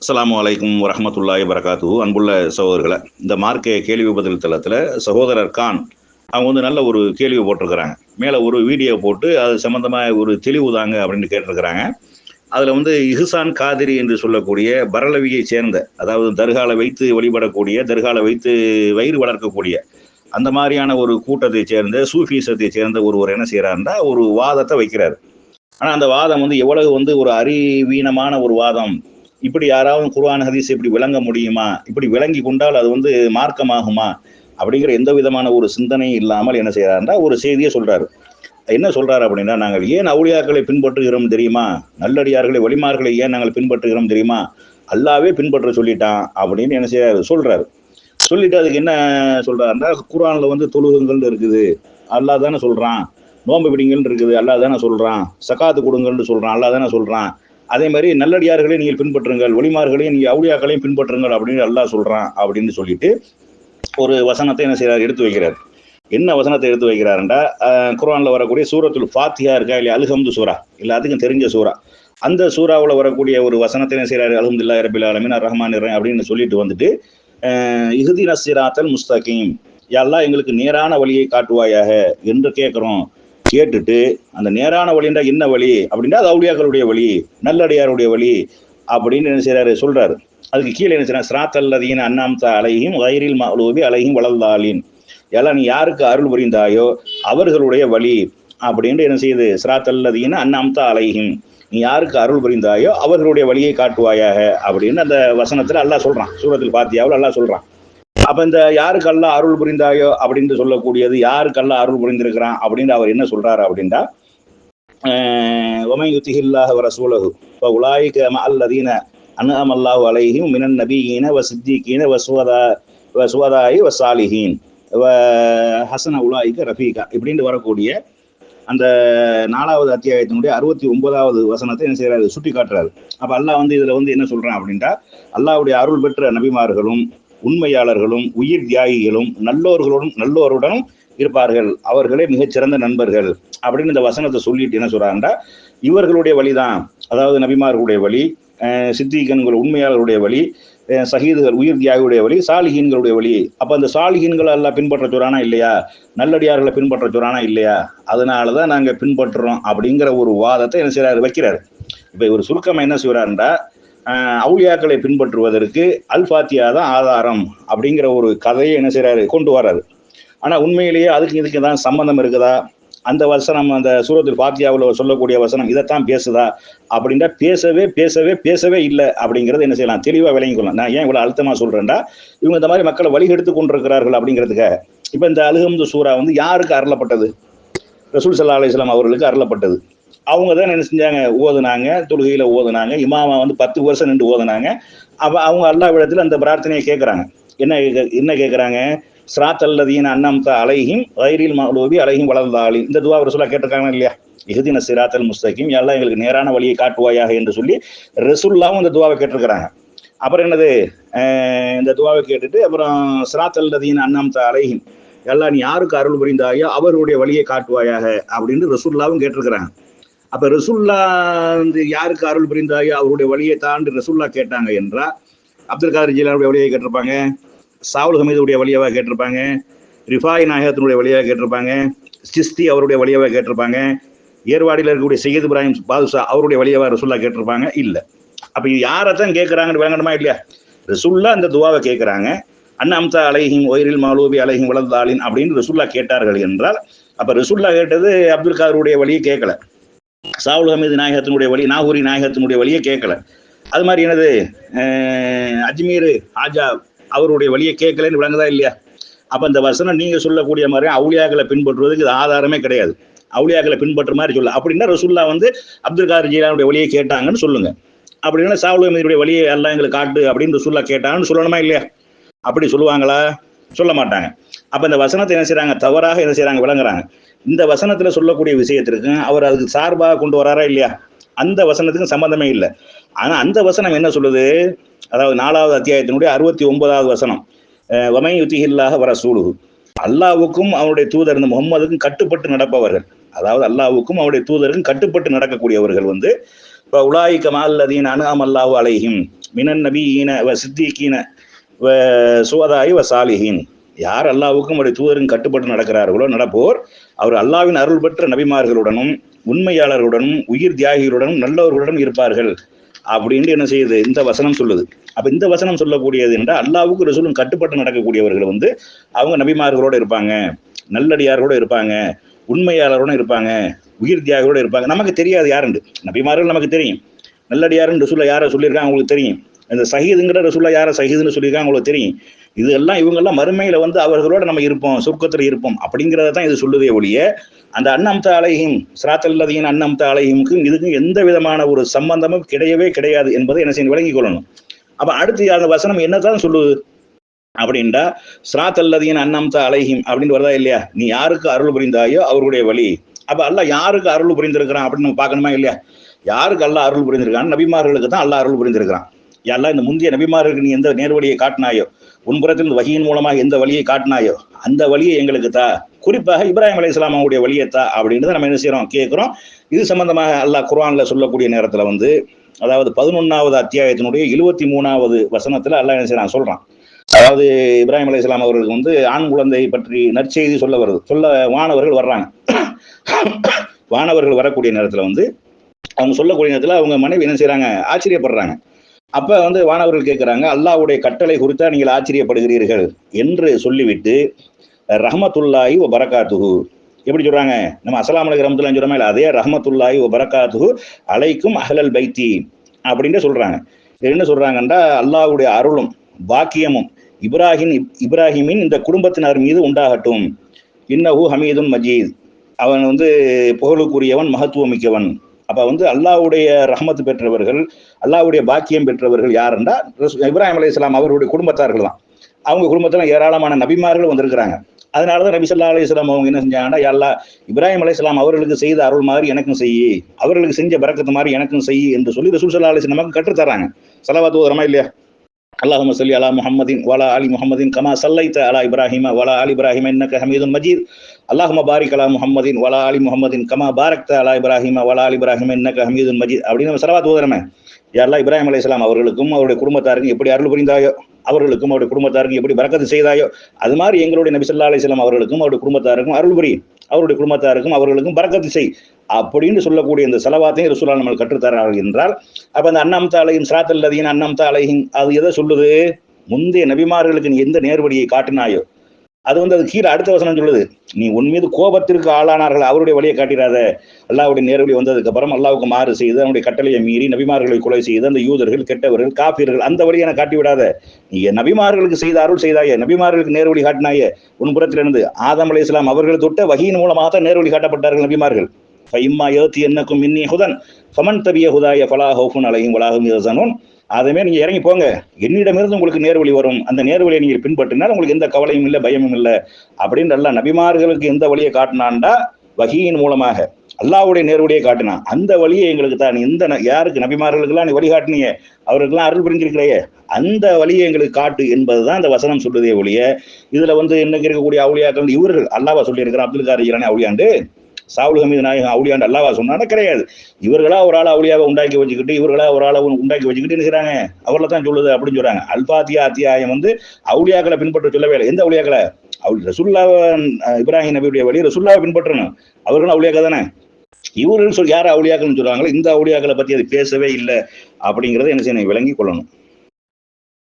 அஸ்ஸலாமு அலைக்கும் வரஹ்மத்துல்லாஹி வரகாத்துஹு. அன்புள்ள சகோதரர்களை, இந்த மார்க்க கேள்வி பதில் தளத்தில் சகோதரர் கான் அவங்க வந்து நல்ல ஒரு கேள்வி போட்டிருக்கிறாங்க. மேலே ஒரு வீடியோ போட்டு அது சம்மந்தமாக ஒரு தெளிவு தாங்க அப்படின்னு கேட்டிருக்கிறாங்க. அதில் வந்து இஹ்சான் காதிரி என்று சொல்லக்கூடிய பரலவியை சேர்ந்த, அதாவது தர்காலை வைத்து வழிபடக்கூடிய, தர்காலை வைத்து வயிறு வளர்க்கக்கூடிய அந்த மாதிரியான ஒரு கூட்டத்தை சேர்ந்த சூஃபீசத்தை சேர்ந்த ஒருவர் என்ன செய்கிறாருன்னா ஒரு வாதத்தை வைக்கிறார். ஆனால் அந்த வாதம் வந்து எவ்வளவு வந்து ஒரு அறிவீனமான ஒரு வாதம். இப்படி யாராவது குர்ஆன் ஹதீஸ் இப்படி விளங்க முடியுமா, இப்படி விளங்கி கொண்டால் அது வந்து மார்க்கமாகுமா அப்படிங்கிற எந்த விதமான ஒரு சிந்தனையும் இல்லாமல் என்ன செய்யறாருன்னா ஒரு செய்தியை சொல்றாரு. என்ன சொல்றாரு அப்படின்னா, நாங்கள் ஏன் அவுலியாக்களை பின்பற்றுகிறோம் தெரியுமா, நல்லடியார்களை வலிமார்களை ஏன் நாங்கள் பின்பற்றுகிறோம் தெரியுமா, அல்லாவே பின்பற்ற சொல்லிட்டான் அப்படின்னு என்ன செய்யறாரு சொல்றாரு. சொல்லிட்டு அதுக்கு என்ன சொல்றாருன்னா, குர்ஆன்ல வந்து தொழுகுங்கள் இருக்குது, அல்லாஹ் தானே சொல்றான். நோன்பு பிடிங்கன்னு இருக்குது, அல்லாஹ் தானே சொல்றான். சகாத்து கொடுங்கன்னு சொல்றான், அல்லாஹ் தானே சொல்றான். அதே மாதிரி நல்லடியார்களை நீங்கள் பின்பற்றுங்கள், ஒளிமார்களையும் நீங்கள் அவுளியாக்களையும் பின்பற்றுங்கள் அப்படின்னு அல்லாஹ் சொல்றான் அப்படின்னு சொல்லிட்டு ஒரு வசனத்தை என்ன செய்யறாரு எடுத்து வைக்கிறார். என்ன வசனத்தை எடுத்து வைக்கிறாருண்டா, குர்ஆன்ல வரக்கூடிய சூரத்துல் ஃபாத்திஹா இருக்கா இல்லையா, அல்ஹம்து சூரா, எல்லாத்துக்கும் தெரிஞ்ச சூரா. அந்த சூறாவில் வரக்கூடிய ஒரு வசனத்தை என்ன செய்யறாரு, அல்ஹம்துலில்லாஹி ரப்பில் ஆலமீன் அர்ரஹ்மானிர் ரஹீம் அப்படின்னு சொல்லிட்டு வந்துட்டு, இஹ்தினஸ் ஸிராத்தல் முஸ்தகீம், யா அல்லாஹ் எங்களுக்கு நேரான வழியை காட்டுவாயாக என்று கேட்கிறோம். கேட்டுட்டு அந்த நேரான வழின்றா என்ன வழி அப்படின்னா, அது அவுலியாக்களுடைய வழி, நல்லடியாருடைய வழி அப்படின்னு என்ன செய்யறாரு சொல்றாரு. அதுக்கு கீழே என்ன செய்யறாரு, ஸிராத்தல்லதீன அன்அம்த அலைஹிம் கைரில் மக்லூபி அலைஹிம் வலல்லாலின், எல்லாம் நீ யாருக்கு அருள் புரிந்தாயோ அவர்களுடைய வழி அப்படின்னு என்ன செய்யுது, ஸிராத்தல்லதீன அன்அம்த அலைஹிம், நீ யாருக்கு அருள் புரிந்தாயோ அவர்களுடைய வழியை காட்டுவாயாக அப்படின்னு அந்த வசனத்துல அல்லாஹ் சொல்றான். சூரத்துல் ஃபாத்திஹாவில் அல்லாஹ் சொல்றான். அப்ப இந்த யாருக்கு அல்லாஹ் அருள் புரிந்தாயோ அப்படின்னு சொல்லக்கூடியது, யாருக்கு அல்லாஹ் அருள் புரிந்திருக்கிறான் அப்படின்னு அவர் என்ன சொல்றாரு அப்படின்னா, வமன் யுத்திஹில்லாஹ வரசூலஹு ஃபஉலாயிக மஅல்லதீன அன்அம அல்லாஹு அலைஹிம் மினன் நபியீன வஸித்தீகீன வஸுவதாஇ வஸாலிஹீன் வஹஸன உலாயிக ரஃபீகா இப்படின்னு வரக்கூடிய அந்த 4வது அத்தியாயத்தினுடைய 69வது வசனத்தை என்ன செய்யறாரு சுட்டி காட்டுறாரு. அப்ப அல்லாஹ் வந்து இதுல வந்து என்ன சொல்றான் அப்படின்னா, அல்லாஹ்வுடைய அருள் பெற்ற நபிமார்களும் உண்மையாளர்களும் உயிர் தியாகிகளும் நல்லோருடனும் இருப்பார்கள், அவர்களே மிகச்சிறந்த நண்பர்கள் அப்படின்னு இந்த வசனத்தை சொல்லிட்டு என்ன சொல்றாங்கன்னா, இவர்களுடைய வழிதான், அதாவது நபிமார்களுடைய வழி, சித்திகன்கள் உண்மையாளர்களுடைய வழி, ஷஹீதுகள் உயிர் தியாகிகளுடைய வழி, சாலிஹீன்களுடைய வழி. அப்ப அந்த சாலிஹீன்களை எல்லாம் பின்பற்ற சொல்றானா இல்லையா, நல்லடியார்களை பின்பற்ற சொல்றானா இல்லையா, அதனாலதான் நாங்க பின்பற்றுறோம் அப்படிங்கிற ஒரு வாதத்தை என்ன செய்யறாரு வைக்கிறாரு. இப்ப இவர் சுருக்கமா என்ன செய்யறாருண்டா, அவுலியாக்களை பின்பற்றுவதற்கு அல் ஃபாத்திஹா தான் ஆதாரம் அப்படிங்கிற ஒரு கதையை என்ன செய்யறாரு கொண்டு வர்றாரு. ஆனா உண்மையிலேயே அதுக்கு இதுக்கு தான் சம்பந்தம் இருக்குதா, அந்த வசனம் அந்த சூரத்துல் ஃபாத்திஹாவில் சொல்லக்கூடிய வசனம் இதைத்தான் பேசுதா அப்படின்னா பேசவே இல்லை அப்படிங்கிறது என்ன செய்யலாம், தெளிவாக விளங்கிக்கலாம். நான் ஏன் இவ்வளவு அழுத்தமா சொல்றேன்டா, இவங்க இந்த மாதிரி மக்களை வழிகெடுத்து கொண்டிருக்கிறார்கள் அப்படிங்கிறதுக்காக. இப்ப இந்த அல்ஹம்து சூரா வந்து யாருக்கு அருளப்பட்டது, ரசூல் ஸல்லல்லாஹு அலைஹி வஸல்லம் அவர்களுக்கு அருளப்பட்டது. அவங்க தான் என்ன செஞ்சாங்க, ஓதுனாங்க, தொழுகையில ஓதுனாங்க, இமாமா வந்து 10 வருஷம் நின்று ஓதுனாங்க. அப்ப அவங்க அல்லாஹ்விடத்தில் அந்த பிரார்த்தனையை கேட்கறாங்க. என்ன கேட்கறாங்க, ஸிராத்தல்லதீன அன்அம்த அலைஹிம் கைரில் மக்லூபி அலைஹிம் வலல்லாலின், இந்த துஆ ரசூலுல்லாஹ் கேட்டிருக்காங்க இல்லையா, இஹ்தினஸ் ஸிராத்தல் முஸ்தகீம், யா அல்லாஹ் எங்களுக்கு நேரான வழியை காட்டுவாயாக என்று சொல்லி ரசூலுல்லாஹ்வும் இந்த துஆவை கேட்டிருக்கிறாங்க. அப்புறம் என்னது, இந்த துஆவை கேட்டுட்டு அப்புறம் ஸிராத்தல்லதீன அன்அம்த அலைஹிம், யா அல்லாஹ் நீ யாருக்கு அருள் புரிந்தாயோ அவர்களுடைய வழியை காட்டுவாயாக அப்படின்னு ரசூலுல்லாஹ்வும் கேட்டிருக்கிறாங்க. அப்ப ரசூல்லா வந்து யாருக்கு அருள் புரிந்தாயோ அவருடைய வழியை தாண்டி ரசூல்லா கேட்டாங்க என்றா, அப்துல் காதர் ஜீலானுடைய வழியை கேட்டிருப்பாங்க, சாவுல் ஹமீதுடைய வழியாவா கேட்டிருப்பாங்க, ரிஃபாய் நாயகத்தினுடைய வழியாக கேட்டிருப்பாங்க, சிஸ்தி அவருடைய வழியாவா கேட்டிருப்பாங்க, ஏர்வாடியில் இருக்கக்கூடிய சையத் இப்ராஹிம் பாதுஷா அவருடைய வழியாவா ரசூல்லா கேட்டிருப்பாங்க இல்ல. அப்ப இது யாரைத்தான் கேட்கறாங்கன்னு விளங்கணுமா இல்லையா, ரசூல்லா இந்த துஆவை கேட்கறாங்க. அன்அம்த அலைஹிம் கைரில் மக்லூபி அலைஹிம் வலல்லாலின் அப்படின்னு ரசூல்லா கேட்டார்கள் என்றால், அப்ப ரசூல்லா கேட்டது அப்துல் காதருடைய வழியை கேட்கல, சாவுல் ஹமீது நாயகத்தினுடைய வழி, நாகூரி நாயகத்தினுடைய வழியை கேட்கல. அது மாதிரி என்னது, அஜ்மீர் ஆஜா அவருடைய வழியை கேட்கலன்னு விளங்குதா இல்லையா. அப்ப இந்த வசனம் நீங்க சொல்லக்கூடிய மாதிரி அவுலியாக்களை பின்பற்றுவதற்கு இது ஆதாரமே கிடையாது. அவுலியாக்களை பின்பற்ற மாதிரி சொல்ல அப்படின்னா ரசூல்லா வந்து அப்துல் காதர் ஜீலானுடைய வழியை கேட்டாங்கன்னு சொல்லுங்க. அப்படின்னா சாவுல் ஹமீதுடைய வழியை எல்லாம் எங்களுக்கு காட்டு அப்படின்னு ரசூல்லா கேட்டாங்கன்னு சொல்லணுமா இல்லையா. அப்படி சொல்லுவாங்களா, சொல்ல மாட்டாங்க. அப்ப இந்த வசனத்தை என்ன செய்யறாங்க, தவறாக என்ன செய்யறாங்க விளங்குறாங்க. இந்த வசனத்துல சொல்லக்கூடிய விஷயத்திற்கு அவர் அதுக்கு சார்பாக கொண்டு வராரா இல்லையா, அந்த வசனத்துக்கு சம்பந்தமே இல்லை. ஆனா அந்த வசனம் என்ன சொல்லுது, அதாவது 4வது அத்தியாயத்தினுடைய 69வது வசனம், வமன் யுத்திஹில்லாஹ வரசூலுஹு, அல்லாஹ்வுக்கும் அவருடைய தூதர் முகம்மதுக்கும் கட்டுப்பட்டு நடப்பவர்கள், அதாவது அல்லாஹ்வுக்கும் அவருடைய தூதருக்கும் கட்டுப்பட்டு நடக்கக்கூடியவர்கள் வந்து உலாயிக மஅல்லதீன அன்அம அல்லாஹு அலைஹிம், மினன் நபியீன வ சித்திகீன வ சுவதாய் வ சாலிஹீன். யார் அல்லாவுக்கும் அவருடைய தூதரும் கட்டுப்பட்டு நடக்கிறார்களோ நடப்போர் அவர் அல்லாவின் அருள் பெற்ற நபிமார்களுடனும் உண்மையாளர்களுடனும் உயிர் தியாகிகளுடனும் நல்லவர்களுடனும் இருப்பார்கள் அப்படின்னு என்ன செய்யுது இந்த வசனம் சொல்லுது. அப்ப இந்த வசனம் சொல்லக்கூடியது என்றால் அல்லாவுக்கு ரசூலும் கட்டுப்பட்டு நடக்கக்கூடியவர்கள் வந்து அவங்க நபிமார்களோட இருப்பாங்க, நல்லடியார்களோட இருப்பாங்க, உண்மையாளரோட இருப்பாங்க, உயிர் தியாகிகளோட இருப்பாங்க. நமக்கு தெரியாது யாருண்டு. நபிமார்கள் நமக்கு தெரியும், நல்லடியாருன்னு ரசூல்லா யாரை சொல்லியிருக்காங்க அவங்களுக்கு தெரியும், இந்த சஹீதுங்கிற ரசூல்லா யாரை சஹீதுன்னு சொல்லியிருக்காங்க அவங்களுக்கு தெரியும். இதெல்லாம் இவங்கெல்லாம் மறுமையில வந்து அவர்களோட நம்ம இருப்போம், சொர்க்கத்துல இருப்போம் அப்படிங்கிறத தான் இது சொல்லுதே ஒழிய அந்த அன்னம்த அலைஹிம் சிராத்தல்லதீன் அன்னம்த அலைஹிமுக்கும் இதுக்கும் எந்த விதமான ஒரு சம்பந்தமும் கிடையவே கிடையாது என்பதை என்ன செய்ய விளங்கிக் கொள்ளணும். அப்ப அடுத்து அந்த வசனம் என்னதான் சொல்லுது அப்படின்டா, சிராத்தல்லதீன் அன்னம்த அலைஹிம் அப்படின்னு வருதா இல்லையா? நீ யாருக்கு அருள் புரிந்தாயோ அவருடைய வழி. அப்ப அல்லாஹ் யாருக்கு அருள் புரிந்திருக்கிறான் அப்படின்னு நம்ம பார்க்கணுமா இல்லையா? யாருக்கு அல்லாஹ் அருள் புரிந்திருக்கான்? நபிமார்களுக்கு தான் அல்லாஹ் அருள் புரிந்திருக்கிறான். எல்லாம் இந்த முந்தைய நபிமார்களுக்கு நீ எந்த நேர்வழியை காட்டினாயோ, உன்புறத்தில் வகையின் மூலமாக எந்த வழியை காட்டினாயோ அந்த வழியை எங்களுக்கு தா, குறிப்பாக இப்ராஹிம் அலைஹிஸ்ஸலாம் அவங்களுடைய வழியை தா அப்படின்னு நம்ம என்ன செய்யறோம், கேட்கிறோம். இது சம்பந்தமாக அல்லாஹ் குர்ஆன்ல சொல்லக்கூடிய நேரத்துல வந்து, அதாவது 11வது அத்தியாயத்தினுடைய 73வது வசனத்துல அல்லாஹ் என்ன செய்யறான் சொல்றான். அதாவது இப்ராஹிம் அலைஹிஸ்ஸலாம் அவர்களுக்கு வந்து ஆண் குழந்தை பற்றி நற்செய்தி சொல்ல வருது, சொல்ல வானவர்கள் வர்றாங்க. வானவர்கள் வரக்கூடிய நேரத்துல வந்து அவங்க சொல்லக்கூடிய நேரத்துல அவங்க மனைவி என்ன செய்யறாங்க, ஆச்சரியப்படுறாங்க. அப்ப வந்து வானவர்கள் கேட்கிறாங்க, அல்லாஹ்வுடைய கட்டளை குறித்தா நீங்கள் ஆச்சரியப்படுகிறீர்கள் என்று சொல்லிவிட்டு ரஹ்மத்துல்லாஹி வ பரக்காத்துஹு எப்படி சொல்றாங்க, நம்ம அஸ்ஸலாமு அலைக்கும் ரஹ்மத்துல்லாஹி சொல்றோமே இல்ல, அதே ரஹ்மத்துல்லாஹி வ பரக்காத்துஹு அலைக்கும் அஹ்லல் பைத்தி அப்படின்னு சொல்றாங்க. என்ன சொல்றாங்கன்னா, அல்லாஹ்வுடைய அருளும் பாக்கியமும் இப்ராஹிமின் இந்த குடும்பத்தினர் மீது உண்டாகட்டும். இன்னஹு ஹமீதுன் மஜீத், அவன் வந்து புகழுக்குரியவன், மகத்துவம் மிக்கவன். அப்ப வந்து அல்லாஹ்வுடைய ரஹ்மத் பெற்றவர்கள், அல்லாஹ்வுடைய பாக்கியம் பெற்றவர்கள் யாருன்னா இப்ராஹிம் அலைஹிஸ்ஸலாம் அவருடைய குடும்பத்தார்கள் தான். அவங்க குடும்பத்துல ஏராளமான நபிமார்கள் வந்திருக்கிறாங்க. அதனாலதான் நபி ஸல்லல்லாஹு அலைஹி வஸல்லம் அவங்க என்ன செஞ்சாங்கன்னா, யா அல்லாஹ் இப்ராஹிம் அலைஹிஸ்ஸலாம் அவர்களுக்கு செய்த அருள் மாதிரி எனக்கும் செய்யி, அவர்களுக்கு செஞ்ச பரக்கத்து மாதிரி எனக்கும் செய்யி என்று சொல்லி ரசூல் ஸல்லல்லாஹு அலைஹி வஸல்லம் நமக்கு கற்றுத்தராங்க. ஸலவாத்து ஓதுறோமா இல்லையா? அல்லாஹும்ம ஸல்லி அலா முஹம்மதின் வலா ஆலி முஹம்மதின் கமா ஸல்லைத அலா இப்ராஹிம வலா ஆலி இப்ராஹிம இன்னக ஹமீதுன் மஜீத். அல்லாஹும்ம பாரிக் அலா முஹம்மதின் வலா ஆலி முஹம்மதின் கமா பாரக்த அலா இப்ராஹிம வலா ஆலி இப்ராஹிம இன்னக ஹமீதுன் மஜீத் அப்படின்னு நம்ம ஸலவாத் ஓதுறோமே. யா அல்லாஹ் இப்ராஹிம் அலைஹிஸ்ஸலாம் அவர்களுக்கும் அவருடைய குடும்பத்தாருக்கும் எப்படி அருள் புரிந்தாயோ, அவர்களுக்கும் அவருடைய குடும்பத்தாருக்கும் எப்படி பரக்கத்து செய்தாயோ, அது மாதிரி எங்களுடைய நபி ஸல்லல்லாஹு அலைஹி வஸல்லம் அவர்களுக்கும் அவருடைய குடும்பத்தாருக்கும் அருள் புரி, அவருடைய குடும்பத்தாருக்கும் அவர்களுக்கும் பரக்கத்து செய் அப்படின்னு சொல்லக்கூடிய இந்த ஸலவாத்தையும் ரசூலுல்லாஹ் நம்மளுக்கு கற்றுத்தரார்கள் என்றால், அப்ப அந்த அன்னம்த அலைஹிம் சிராத்தல்லதீன் அன்னம்த அலைஹிம் அது எதை சொல்லுது? முந்தைய நபிமார்களுக்கு நீ எந்த நேர்வழியை காட்டினாயோ அது வந்து அது கீழே அடுத்த வசனம் சொல்லுது, நீ உன் மீது கோபத்திற்கு ஆளானார்கள் அவருடைய வழியை காட்டிடாத. அல்லாஹ்வுடைய நேர்வழி வந்ததுக்கு அப்புறம் அல்லாஹ்வுக்கு மாறு செய்து அவனுடைய கட்டளையை மீறி நபிமார்களை கொலை செய்து அந்த யூதர்கள், கெட்டவர்கள், காஃபிர்கள் அந்த வழியை என காட்டி விடாத. நீ நபிமார்களுக்கு செய்த அருள் செய்தாயே, நபிமார்களுக்கு நேர்வழி காட்டினாயே, உன் புறத்திலிருந்து ஆதம் அலைஹிஸ்ஸலாம் அவர்கள் தொட்ட வஹீயின் மூலமாக தான் நேர்வழி காட்டப்பட்டார்கள் நபிமார்கள். ஃபஇம்மா யஅதியன்னக்கும் மின்னி ஹுதன் ஃபமன் தபிய ஹுதாய ஃபலா ஹௌஃபுன் அலைஹிம் வலா ஹும் யஹ்சனூன். அதுமே நீங்க இறங்கி போங்க, என்னிடமிருந்து உங்களுக்கு நேர்வழி வரும், அந்த நேர்வழியை நீங்கள் பின்பற்றினால் உங்களுக்கு எந்த கவலையும் இல்லை, பயமும் இல்லை அப்படின்னு அல்லாஹ் நபிமார்களுக்கு எந்த வழியை காட்டினான்டா வஹீயின் மூலமாக அல்லாஹ்வுடைய நேர்வழியை காட்டினான். அந்த வழியை எங்களுக்கு தான், நீ இந்த யாருக்கு நபிமார்களுக்கெல்லாம் நீ வழிகாட்டினிய, அவர்களுக்கெல்லாம் அருள் புரிஞ்சிருக்கிறையே அந்த வழியை எங்களுக்கு காட்டு என்பதுதான் இந்த வசனம் சொல்லுதே ஒழிய இதுல வந்து இன்னைக்கு இருக்கக்கூடிய அவுலியாக்கள் இவர்கள் அல்லாஹ்வா சொல்லி இருக்கிறான். அப்துல் காதர் ஜீலானி அவுலியாண்டு, சாவுல் ஹமீது நாயகம் அவுலியாண்டு அல்லாஹ்வா சொன்னானே கிடையாது. இவர்களா ஒரு ஆளை அவுலியாவை உண்டாக்கி வச்சுக்கிட்டு, இவர்களா ஒரு ஆளை உண்டாக்கி வச்சுக்கிட்டு என்ன செய்றாங்க, அவர்ல தான் சொல்லுது அப்படின்னு சொல்றாங்க. அல்பாத்தியா அத்தியாயம் வந்து அவுலியாக்களை பின்பற்ற சொல்லவே இல்லை. எந்த அவுலியாக்களை? ரசூலுல்லாஹ் இப்ராஹிம் நபியுடைய வழி ரசூலுல்லாஹ் பின்பற்றணும், அவர்களும் அவுலியாக்கள் தானே. இவர்கள் யார் அவுலியாக்கள்னு சொல்றாங்களோ இந்த அவுலியாக்களை பத்தி அது பேசவே இல்லை அப்படிங்கறத என்ன செய்யணும், விளங்கி கொள்ளணும்.